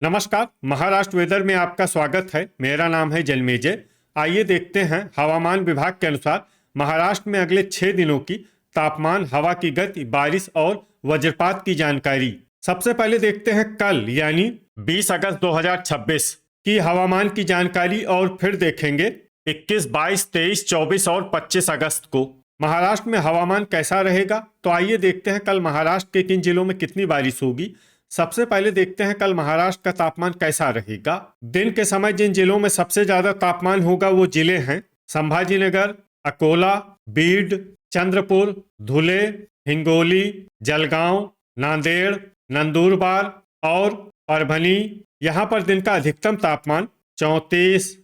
नमस्कार। महाराष्ट्र वेदर में आपका स्वागत है। मेरा नाम है जलमेजय। आइए देखते हैं हवामान विभाग के अनुसार महाराष्ट्र में अगले 6 दिनों की तापमान, हवा की गति, बारिश और वज्रपात की जानकारी। सबसे पहले देखते हैं कल यानी 20 अगस्त 2026 की हवामान की जानकारी और फिर देखेंगे 21, 22, 23, 24 और 25 अगस्त को महाराष्ट्र में हवामान कैसा रहेगा। तो आइए देखते हैं कल महाराष्ट्र के किन जिलों में कितनी बारिश होगी। सबसे पहले देखते हैं कल महाराष्ट्र का तापमान कैसा रहेगा। दिन के समय जिन जिलों में सबसे ज्यादा तापमान होगा वो जिले हैं संभाजीनगर, अकोला, बीड, चंद्रपुर, धुले, हिंगोली, जलगांव, नांदेड़, नंदुरबार और परभनी। यहाँ पर दिन का अधिकतम तापमान 34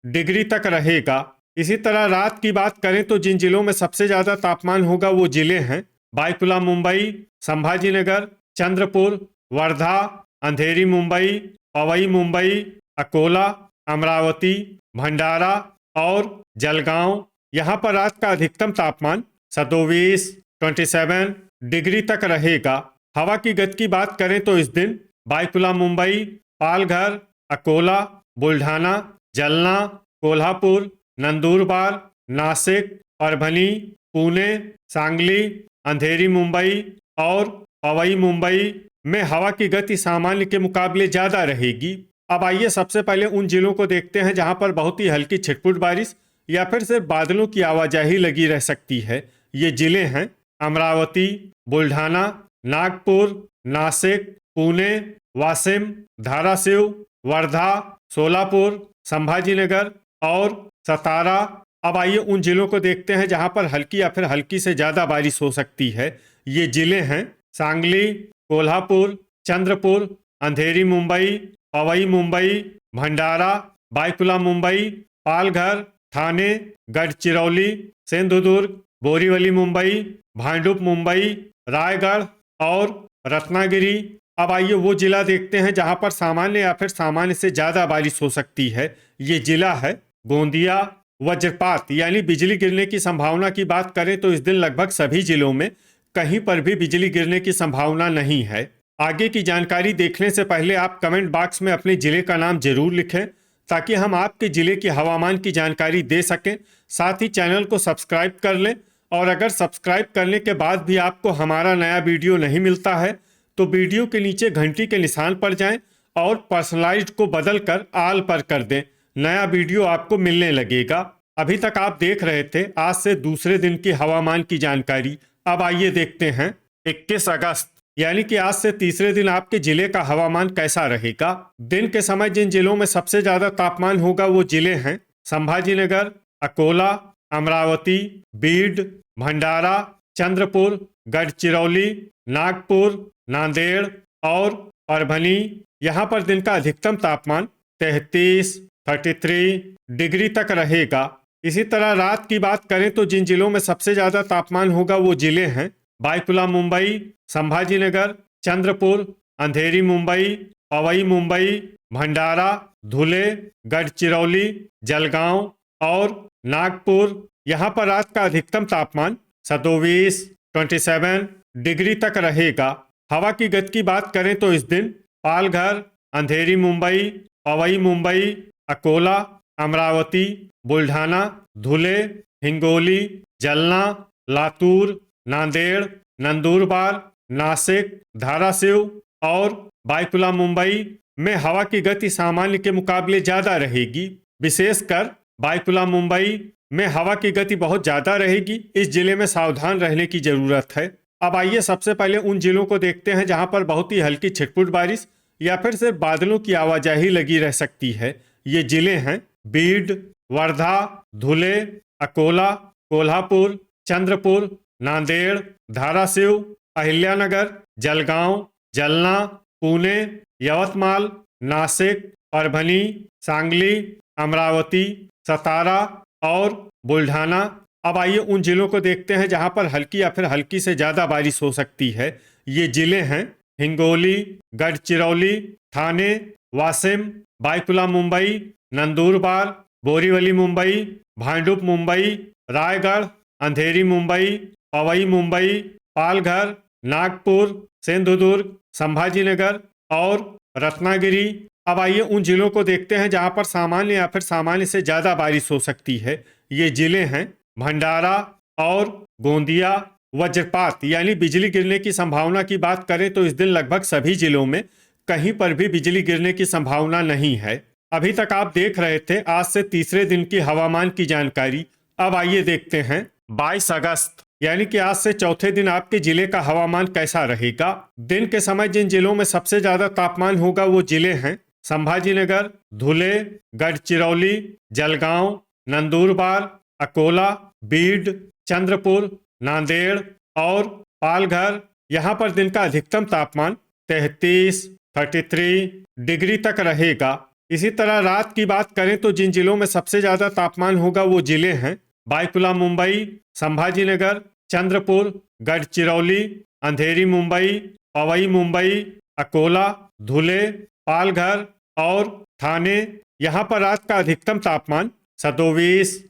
डिग्री तक रहेगा। इसी तरह रात की बात करें तो जिन जिलों में सबसे ज्यादा तापमान होगा वो जिले हैं बायकुला मुंबई, संभाजीनगर, चंद्रपुर, वर्धा, अंधेरी मुंबई, पवई मुंबई, अकोला, अमरावती, भंडारा और जलगांव। यहाँ पर रात का अधिकतम तापमान 27 डिग्री तक रहेगा। हवा की गति की बात करें तो इस दिन बायकुला मुंबई, पालघर, अकोला, बुल्ढाना, जलना, कोल्हापुर, नंदुरबार, नासिक, परभनी, पुणे, सांगली, अंधेरी मुंबई और पवई मुंबई में हवा की गति सामान्य के मुकाबले ज्यादा रहेगी। अब आइए सबसे पहले उन जिलों को देखते हैं जहां पर बहुत ही हल्की छिटपुट बारिश या फिर सिर्फ बादलों की आवाजाही लगी रह सकती है। ये जिले हैं अमरावती, बुल्ढाना, नागपुर, नासिक, पुणे, वाशिम, धाराशिव, वर्धा, सोलापुर, संभाजीनगर और सतारा। अब आइए उन जिलों को देखते हैं जहां पर हल्की या फिर हल्की से ज्यादा बारिश हो सकती है। ये जिले हैं सांगली, कोल्हापुर, चंद्रपुर, अंधेरी मुंबई, पवई मुंबई, भंडारा, बायकुला मुंबई, पालघर, ठाणे, गढ़चिरौली, सिंधुदुर्ग, बोरीवली मुंबई, भांडुप मुंबई, रायगढ़ और रत्नागिरी। अब आइए वो जिला देखते हैं जहां पर सामान्य या फिर सामान्य से ज्यादा बारिश हो सकती है। ये जिला है गोंदिया। वज्रपात यानी बिजली गिरने की संभावना की बात करें तो इस दिन लगभग सभी जिलों में कहीं पर भी बिजली गिरने की संभावना नहीं है। आगे की जानकारी देखने से पहले आप कमेंट बॉक्स में अपने जिले का नाम जरूर लिखें ताकि हम आपके जिले की हवामान की जानकारी दे सकें। साथ ही चैनल को सब्सक्राइब कर लें और अगर सब्सक्राइब करने के बाद भी आपको हमारा नया वीडियो नहीं मिलता है तो वीडियो के नीचे घंटी के निशान पर जाएं और पर्सनलाइज्ड को बदल कर आल पर कर दें। नया वीडियो आपको मिलने लगेगा। अभी तक आप देख रहे थे आज से दूसरे दिन की हवामान की जानकारी। अब आइए देखते हैं 21 अगस्त यानी कि आज से तीसरे दिन आपके जिले का हवामान कैसा रहेगा। दिन के समय जिन जिलों में सबसे ज्यादा तापमान होगा वो जिले हैं संभाजीनगर, अकोला, अमरावती, बीड, भंडारा, चंद्रपुर, गढ़चिरौली, नागपुर, नांदेड़ और परभनी। यहाँ पर दिन का अधिकतम तापमान 33 डिग्री तक रहेगा। इसी तरह रात की बात करें तो जिन जिलों में सबसे ज्यादा तापमान होगा वो जिले हैं बायकुला मुंबई, संभाजीनगर, चंद्रपुर, अंधेरी मुंबई, पवई मुंबई, भंडारा, धुले, गढ़चिरौली, जलगांव और नागपुर। यहाँ पर रात का अधिकतम तापमान 27 डिग्री तक रहेगा। हवा की गति की बात करें तो इस दिन पालघर, अंधेरी मुंबई, पवई मुंबई, अकोला, अमरावती, बुल्ढाना, धुले, हिंगोली, जलना, लातूर, नांदेड़, नंदुरबार, नासिक, धाराशिव और बायकुला मुंबई में हवा की गति सामान्य के मुकाबले ज्यादा रहेगी। विशेषकर बायकुला मुंबई में हवा की गति बहुत ज्यादा रहेगी। इस जिले में सावधान रहने की जरूरत है। अब आइए सबसे पहले उन जिलों को देखते हैं जहां पर बहुत ही हल्की छिटपुट बारिश या फिर सिर्फ बादलों की आवाजाही लगी रह सकती है। ये जिले हैं बीड, वर्धा, धुले, अकोला, कोल्हापुर, चंद्रपुर, नांदेड़, धाराशिव, अहिल्यानगर, जलगांव, जलना, पुणे, यवतमाल, नासिक, परभनी, सांगली, अमरावती, सतारा और बुल्ढाना। अब आइए उन जिलों को देखते हैं जहां पर हल्की या फिर हल्की से ज्यादा बारिश हो सकती है। ये जिले हैं हिंगोली, गढ़चिरौली, ठाणे, वाशिम, बायकुला मुंबई, नंदुरबार, बोरीवली मुंबई, भांडुप मुंबई, रायगढ़, अंधेरी मुंबई, पवई मुंबई, पालघर, नागपुर, सिंधुदुर्ग, संभाजीनगर और रत्नागिरी। अब आइए उन जिलों को देखते हैं जहां पर सामान्य या फिर सामान्य से ज्यादा बारिश हो सकती है। ये जिले हैं भंडारा और गोंदिया। वज्रपात यानी बिजली गिरने की संभावना की बात करें तो इस दिन लगभग सभी जिलों में कहीं पर भी बिजली गिरने की संभावना नहीं है। अभी तक आप देख रहे थे आज से तीसरे दिन की हवामान की जानकारी। अब आइए देखते हैं 22 अगस्त यानी कि आज से चौथे दिन आपके जिले का हवामान कैसा रहेगा। दिन के समय जिन जिलों में सबसे ज्यादा तापमान होगा वो जिले हैं संभाजीनगर, धुले, गढ़चिरौली, जलगांव, नंदुरबार, अकोला, बीड, चंद्रपुर, नांदेड़ और पालघर। यहाँ पर दिन का अधिकतम तापमान 33 डिग्री तक रहेगा। इसी तरह रात की बात करें तो जिन जिलों में सबसे ज्यादा तापमान होगा वो जिले हैं बायकुला मुंबई, संभाजीनगर, चंद्रपुर, गढ़चिरौली, अंधेरी मुंबई, पवई मुंबई, अकोला, धुले, पालघर और थाने। यहाँ पर रात का अधिकतम तापमान 27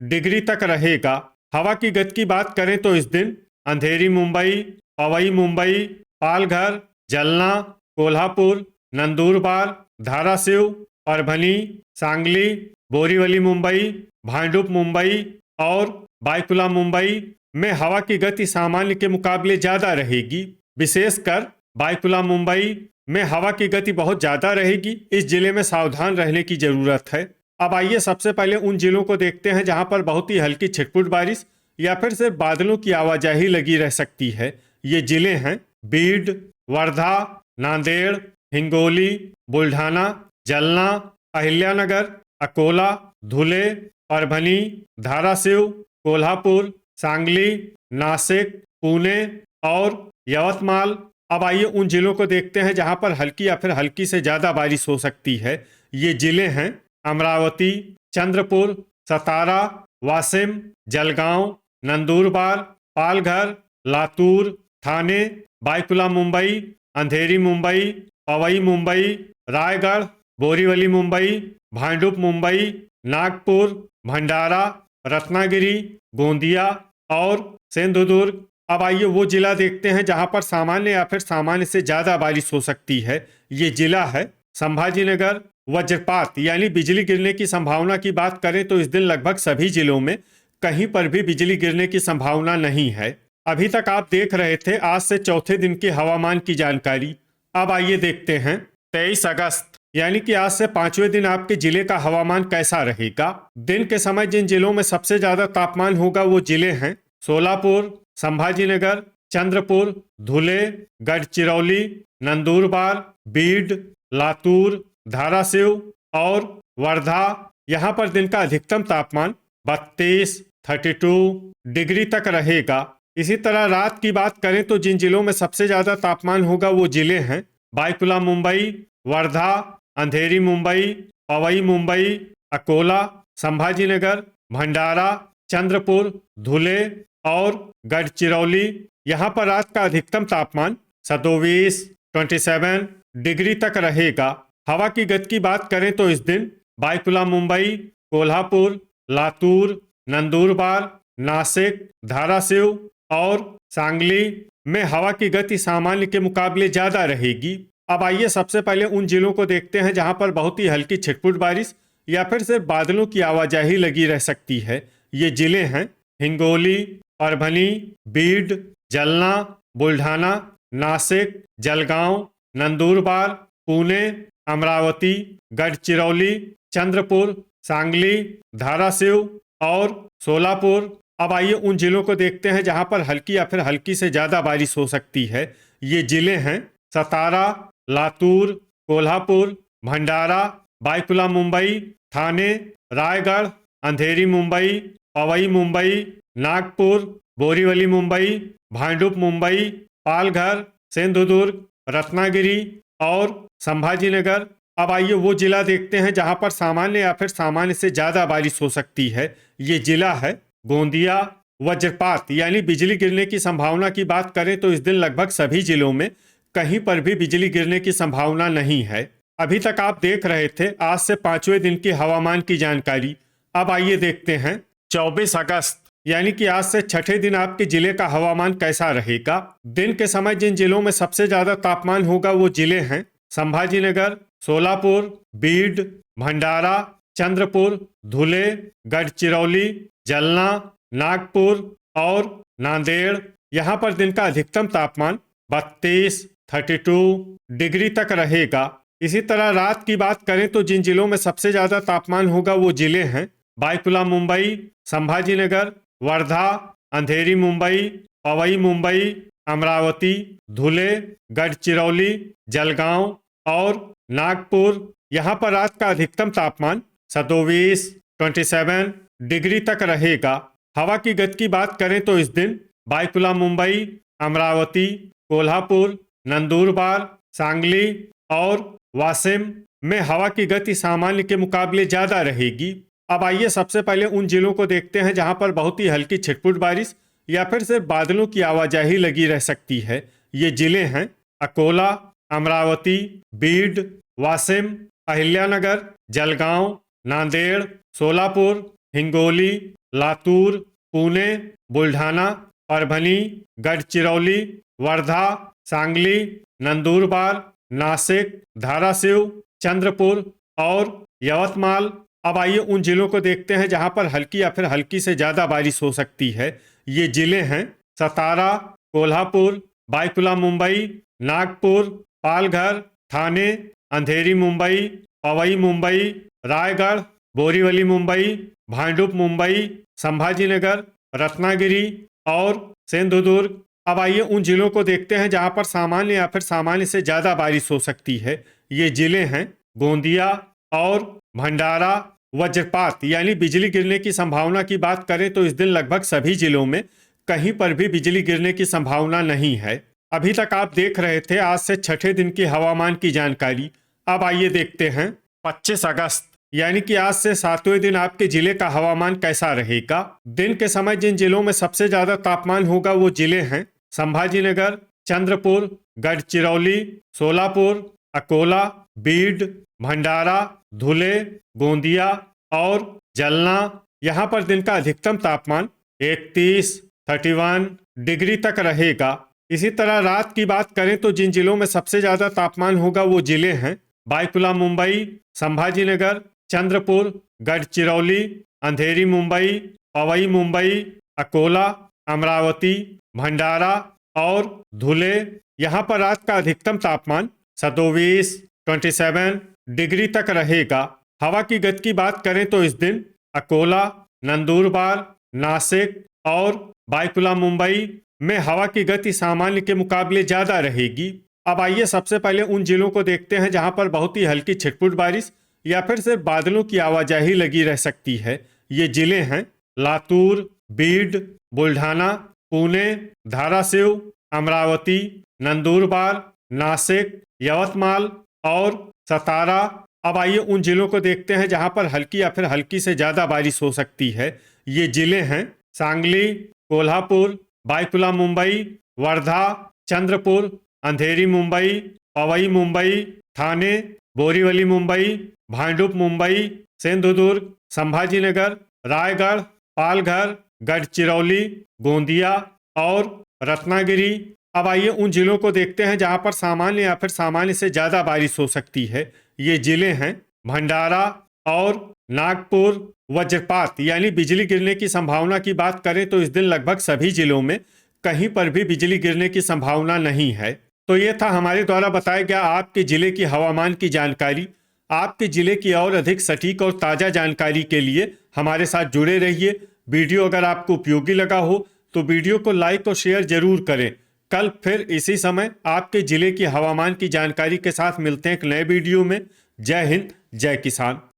डिग्री तक रहेगा। हवा की गति की बात करें तो इस दिन अंधेरी मुंबई, पवई मुंबई, पालघर, जलना, कोल्हापुर, नंदुरबार, धाराशिव, परभनी, सांगली, बोरीवली मुंबई, भांडुप मुंबई और बायकुला मुंबई में हवा की गति सामान्य के मुकाबले ज्यादा रहेगी। विशेषकर बायकुला मुंबई में हवा की गति बहुत ज्यादा रहेगी। इस जिले में सावधान रहने की जरूरत है। अब आइए सबसे पहले उन जिलों को देखते हैं जहां पर बहुत ही हल्की छिटपुट बारिश या फिर सिर्फ बादलों की आवाजाही लगी रह सकती है। ये जिले हैं बीड, वर्धा, नांदेड़, हिंगोली, बुल्ढाना, जलना, अहिल्यानगर, अकोला, धुले, परभनी, धाराशिव, कोल्हापुर, सांगली, नासिक, पुणे और यवतमाल। अब आइए उन जिलों को देखते हैं जहां पर हल्की या फिर हल्की से ज्यादा बारिश हो सकती है। ये जिले हैं अमरावती, चंद्रपुर, सतारा, वाशिम, जलगांव, नंदुरबार, पालघर, लातूर, थाने, बायकुला मुंबई, अंधेरी मुंबई, पवई मुंबई, रायगढ़, बोरीवली मुंबई, भांडुप मुंबई, नागपुर, भंडारा, रत्नागिरी, गोंदिया और सिंधुदुर्ग। अब आइए वो जिला देखते हैं जहां पर सामान्य या फिर सामान्य से ज्यादा बारिश हो सकती है। ये जिला है संभाजीनगर। वज्रपात यानी बिजली गिरने की संभावना की बात करें तो इस दिन लगभग सभी जिलों में कहीं पर भी बिजली गिरने की संभावना नहीं है। अभी तक आप देख रहे थे आज से चौथे दिन के हवामान की जानकारी। अब आइए देखते हैं 23 अगस्त यानी कि आज से पांचवें दिन आपके जिले का हवामान कैसा रहेगा। दिन के समय जिन जिलों में सबसे ज्यादा तापमान होगा वो जिले हैं सोलापुर, संभाजीनगर, चंद्रपुर, धुले, गढ़चिरौली, नंदुरबार, बीड, लातूर, धाराशिव और वर्धा। यहाँ पर दिन का अधिकतम तापमान 32 डिग्री तक रहेगा। इसी तरह रात की बात करें तो जिन जिलों में सबसे ज्यादा तापमान होगा वो जिले हैं बायकुला मुंबई, वर्धा, अंधेरी मुंबई, पवई मुंबई, अकोला, संभाजीनगर, भंडारा, चंद्रपुर, धुले और गढ़चिरौली। यहाँ पर रात का अधिकतम तापमान 27 डिग्री तक रहेगा। हवा की गति की बात करें तो इस दिन बायकुला मुंबई, कोल्हापुर, लातूर, नंदुरबार, नासिक, धाराशिव और सांगली में हवा की गति सामान्य के मुकाबले ज्यादा रहेगी। अब आइए सबसे पहले उन जिलों को देखते हैं जहां पर बहुत ही हल्की छिटपुट बारिश या फिर सिर्फ बादलों की आवाजाही लगी रह सकती है। ये जिले हैं हिंगोली, परभनी, बीड, जलना, बुल्ढाना, नासिक, जलगांव, नंदुरबार, पुणे, अमरावती, गढ़चिरौली, चंद्रपुर, सांगली, धाराशिव और सोलापुर। अब आइए उन जिलों को देखते हैं जहां पर हल्की या फिर हल्की से ज्यादा बारिश हो सकती है। ये जिले हैं सतारा, लातूर, कोल्हापुर, भंडारा, बायकुला मुंबई, थाने, रायगढ़, अंधेरी मुंबई, पवई मुंबई, नागपुर, बोरीवली मुंबई, भांडुप मुंबई, पालघर, सिंधुदुर्ग, रत्नागिरी और संभाजीनगर। अब आइए वो जिला देखते हैं जहां पर सामान्य या फिर सामान्य से ज्यादा बारिश हो सकती है। ये जिला है गोंदिया। वज्रपात यानी बिजली गिरने की संभावना की बात करें तो इस दिन लगभग सभी जिलों में कहीं पर भी बिजली गिरने की संभावना नहीं है। अभी तक आप देख रहे थे आज से पांचवें दिन की हवामान की जानकारी। अब आइए देखते हैं 24 अगस्त यानी कि आज से छठे दिन आपके जिले का हवामान कैसा रहेगा। दिन के समय जिन जिलों में सबसे ज्यादा तापमान होगा वो जिले हैं संभाजीनगर, सोलापुर, बीड, भंडारा, चंद्रपुर, धुले, गढ़चिरौली, जलना, नागपुर और नांदेड़। यहाँ पर दिन का अधिकतम तापमान 32 डिग्री तक रहेगा। इसी तरह रात की बात करें तो जिन जिलों में सबसे ज्यादा तापमान होगा वो जिले हैं बायकुला मुंबई, संभाजीनगर, वर्धा, अंधेरी मुंबई, पवई मुंबई, अमरावती, धुले, गढ़चिरौली, जलगांव और नागपुर। यहाँ पर रात का अधिकतम तापमान 27 डिग्री तक रहेगा। हवा की गति की बात करें तो इस दिन बायकुला मुंबई, अमरावती, कोल्हापुर, नंदुरबार, सांगली और वाशिम में हवा की गति सामान्य के मुकाबले ज्यादा रहेगी। अब आइए सबसे पहले उन जिलों को देखते हैं जहां पर बहुत ही हल्की छिटपुट बारिश या फिर सिर्फ बादलों की आवाजाही लगी रह सकती है। ये जिले हैं अकोला, अमरावती, बीड, वाशिम, अहिल्यानगर, जलगांव, नांदेड़, सोलापुर, हिंगोली, लातूर, पुणे, बुल्ढाना, परभनी, गढ़चिरौली, वर्धा, सांगली, नंदुरबार, नासिक, धाराशिव, चंद्रपुर और यवतमाल। अब आइए उन जिलों को देखते हैं जहां पर हल्की या फिर हल्की से ज्यादा बारिश हो सकती है। ये जिले हैं सतारा, कोल्हापुर, बायकुला मुंबई, नागपुर, पालघर, ठाणे, अंधेरी मुंबई, पवई मुंबई, रायगढ़, बोरीवली मुंबई, भांडुप मुंबई, संभाजीनगर, रत्नागिरी और सिंधुदुर्ग। अब आइए उन जिलों को देखते हैं जहां पर सामान्य या फिर सामान्य से ज्यादा बारिश हो सकती है। ये जिले हैं गोंदिया और भंडारा। वज्रपात यानी बिजली गिरने की संभावना की बात करें तो इस दिन लगभग सभी जिलों में कहीं पर भी बिजली गिरने की संभावना नहीं है। अभी तक आप देख रहे थे आज से छठे दिन की हवामान की जानकारी। अब आइए देखते हैं 25 अगस्त यानी कि आज से 7वें दिन आपके जिले का हवामान कैसा रहेगा। दिन के समय जिन जिलों में सबसे ज्यादा तापमान होगा वो जिले हैं संभाजीनगर, चंद्रपुर, गढ़चिरौली, सोलापुर, अकोला, बीड, भंडारा, धुले, गोंदिया और जलना। यहाँ पर दिन का अधिकतम तापमान 31 डिग्री तक रहेगा। इसी तरह रात की बात करें तो जिन जिलों में सबसे ज्यादा तापमान होगा वो जिले हैं बायकुला मुंबई, संभाजीनगर, चंद्रपुर, गढ़चिरौली, अंधेरी मुंबई, पवई मुंबई, अकोला, अमरावती, भंडारा और धुले। यहाँ पर रात का अधिकतम तापमान 27 डिग्री तक रहेगा। हवा की गति की बात करें तो इस दिन अकोला, नंदुरबार, नासिक और बायकुला मुंबई में हवा की गति सामान्य के मुकाबले ज्यादा रहेगी। अब आइए सबसे पहले उन जिलों को देखते हैं जहां पर बहुत ही हल्की छिटपुट बारिश या फिर सिर्फ बादलों की आवाजाही लगी रह सकती है। ये जिले हैं लातूर, बीड, बुल्ढाना, पुणे, धाराशिव, अमरावती, नंदुरबार, नासिक, यवतमाल और सतारा। अब आइए उन जिलों को देखते हैं जहां पर हल्की या फिर हल्की से ज्यादा बारिश हो सकती है। ये जिले हैं सांगली, कोल्हापुर, बायकुला मुंबई, वर्धा, चंद्रपुर, अंधेरी मुंबई, पवई मुंबई, ठाणे, बोरीवली मुंबई, भांडुप मुंबई, सिंधुदुर्ग, संभाजीनगर, रायगढ़, पालघर, गढ़चिरौली, गोंदिया और रत्नागिरी। अब आइए उन जिलों को देखते हैं जहां पर सामान्य या फिर सामान्य से ज्यादा बारिश हो सकती है। ये जिले हैं भंडारा और नागपुर। वज्रपात यानी बिजली गिरने की संभावना की बात करें तो इस दिन लगभग सभी जिलों में कहीं पर भी बिजली गिरने की संभावना नहीं है। तो ये था हमारे द्वारा बताया गया आपके जिले की हवामान की जानकारी। आपके जिले की और अधिक सटीक और ताज़ा जानकारी के लिए हमारे साथ जुड़े रहिए। वीडियो अगर आपको उपयोगी लगा हो तो वीडियो को लाइक और शेयर जरूर करें। कल फिर इसी समय आपके जिले की हवामान की जानकारी के साथ मिलते हैं एक नए वीडियो में। जय हिंद, जय किसान।